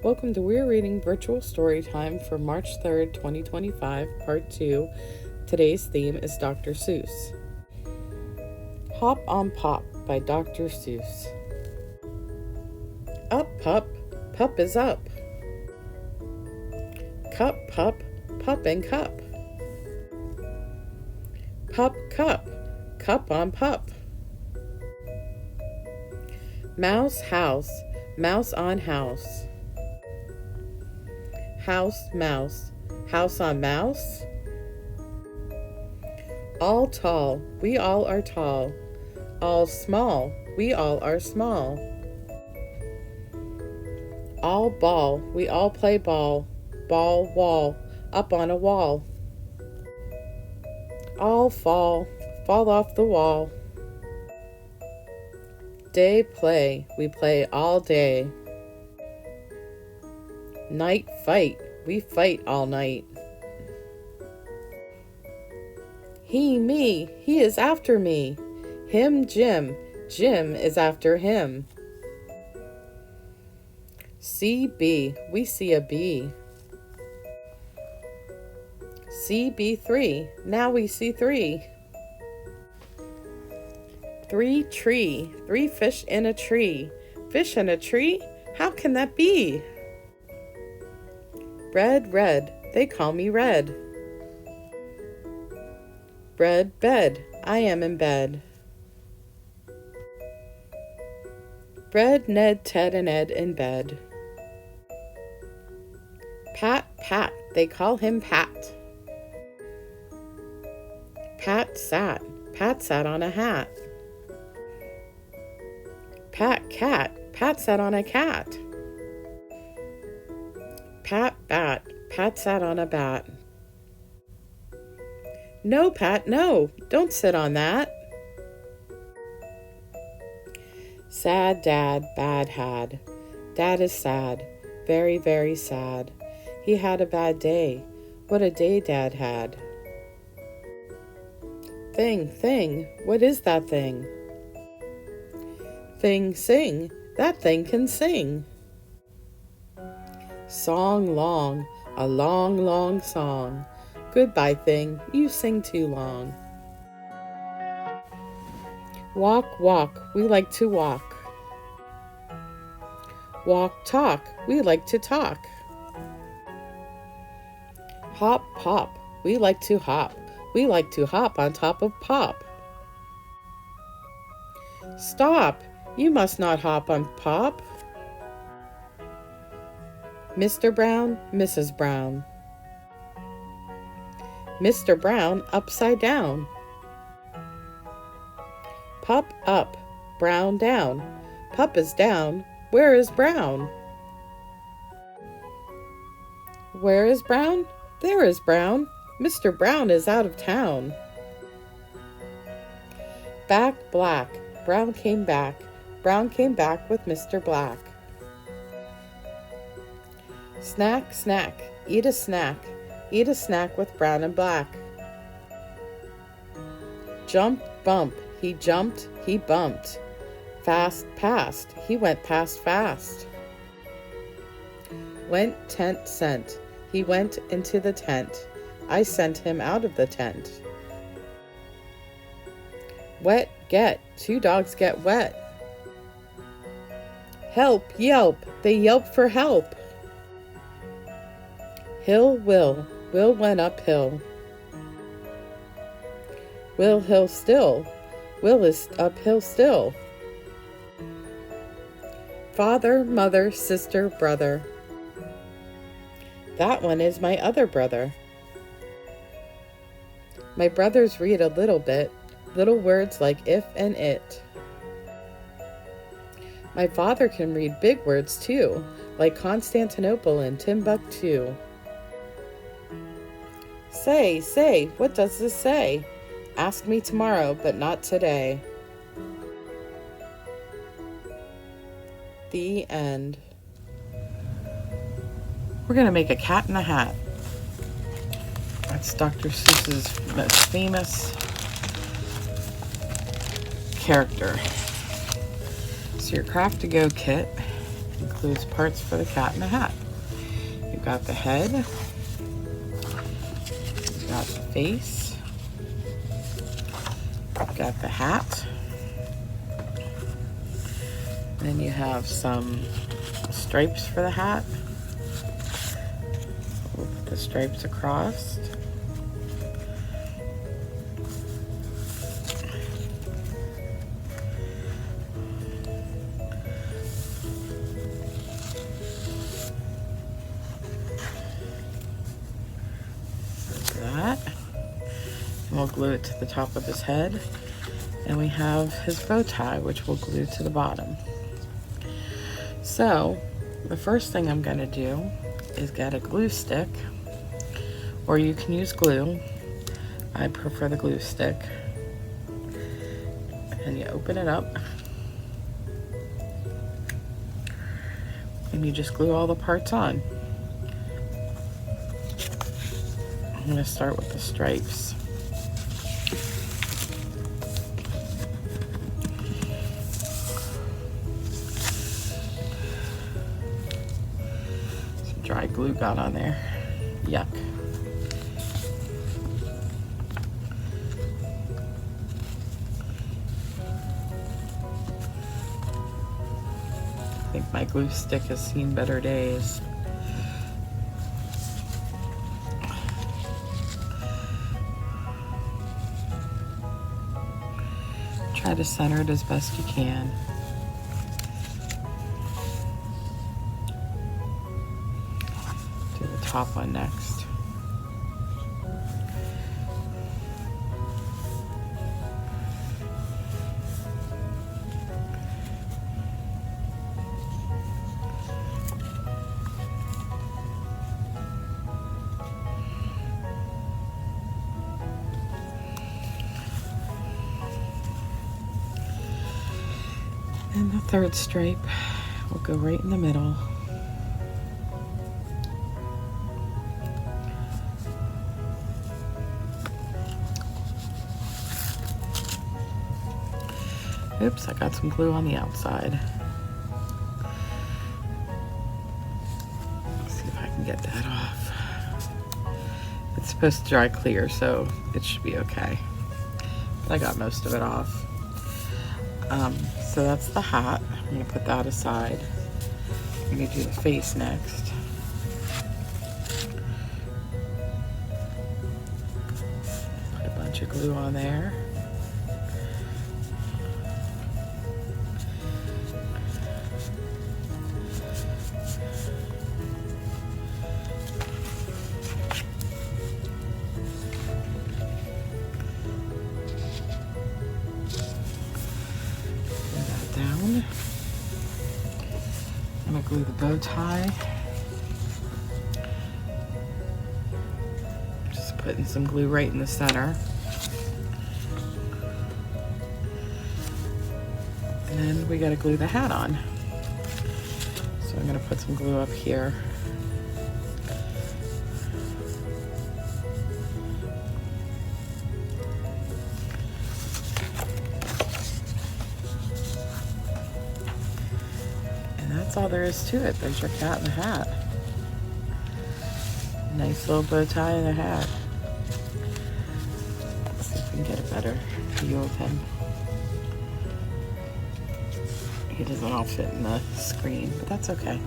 Welcome to Weir Reading Virtual Storytime for March 3rd, 2025, Part 2. Today's theme is Dr. Seuss. Hop on Pop by Dr. Seuss. Up, pup, pup is up. Cup, pup, pup and cup. Pup, cup, cup on pup. Mouse, house, mouse on house. House, mouse, house on mouse. All tall, we all are tall. All small, we all are small. All ball, we all play ball. Ball, wall, up on a wall. All fall, fall off the wall. Day play, we play all day. Night fight, we fight all night. He, me, he is after me. Him, Jim, Jim is after him. See bee, we see a bee. See bee three, now we see three. Three tree, three fish in a tree. Fish in a tree? How can that be? Red, red, they call me red. Red bed, I am in bed. Red Ned, Ted, and Ed in bed. Pat, Pat, they call him Pat. Pat sat on a hat. Pat sat on a cat. Pat sat on a bat. No, Pat, no, don't sit on that. Sad dad, bad had. Dad is sad, very, very sad. He had a bad day. What a day Dad had. Thing, what is that thing? Thing, sing, that thing can sing. Song long, a long, long song. Goodbye, thing, you sing too long. Walk, walk, we like to walk. Walk, talk, we like to talk. Hop, pop, we like to hop. We like to hop on top of Pop. Stop, you must not hop on Pop. Mr. Brown, Mrs. Brown. Mr. Brown upside down. Pup up, Brown down. Pup is down, where is Brown? Where is Brown? There is Brown. Mr. Brown is out of town. Back black, Brown came back. Brown came back with Mr. Black. Snack, snack, eat a snack. Eat a snack with Brown and Black. Jump, bump, he jumped, he bumped. Fast, past, he went past fast. Went, tent, sent, he went into the tent. I sent him out of the tent. Wet, get, two dogs get wet. Help, yelp, they yelp for help. Hill, Will went uphill. Will hill still, Will is uphill still. Father, mother, sister, brother. That one is my other brother. My brothers read a little bit, little words like if and it. My father can read big words too, like Constantinople and Timbuktu. Say, what does this say? Ask me tomorrow, but not today. The end. We're going to make a cat in a hat. That's Dr. Seuss's most famous character. So your craft to go kit includes parts for the cat in the hat. You've got the head, you've got the face, you've got the hat, then you have some stripes for the hat. We'll put the stripes across. That, and we'll glue it to the top of his head, and we have his bow tie, which we'll glue to the bottom. So the first thing I'm going to do is get a glue stick, or you can use glue. I prefer the glue stick. And you open it up and you just glue all the parts on. I'm going to start with the stripes. Some dry glue got on there. Yuck. I think my glue stick has seen better days. Try to center it as best you can. Do the top one next. And the third stripe will go right in the middle. Oops, I got some glue on the outside. Let's see if I can get that off. It's supposed to dry clear, so it should be okay. But I got most of it off. So that's the hat. I'm going to put that aside. I'm going to do the face next. Put a bunch of glue on there. Down. I'm going to glue the bow tie. Just putting some glue right in the center. And then we got to glue the hat on. So I'm going to put some glue up here. That's all there is to it. There's your cat in the hat. Nice little bow tie and a hat. Let's see if we can get a better view of him. He doesn't all fit in the screen, but that's okay.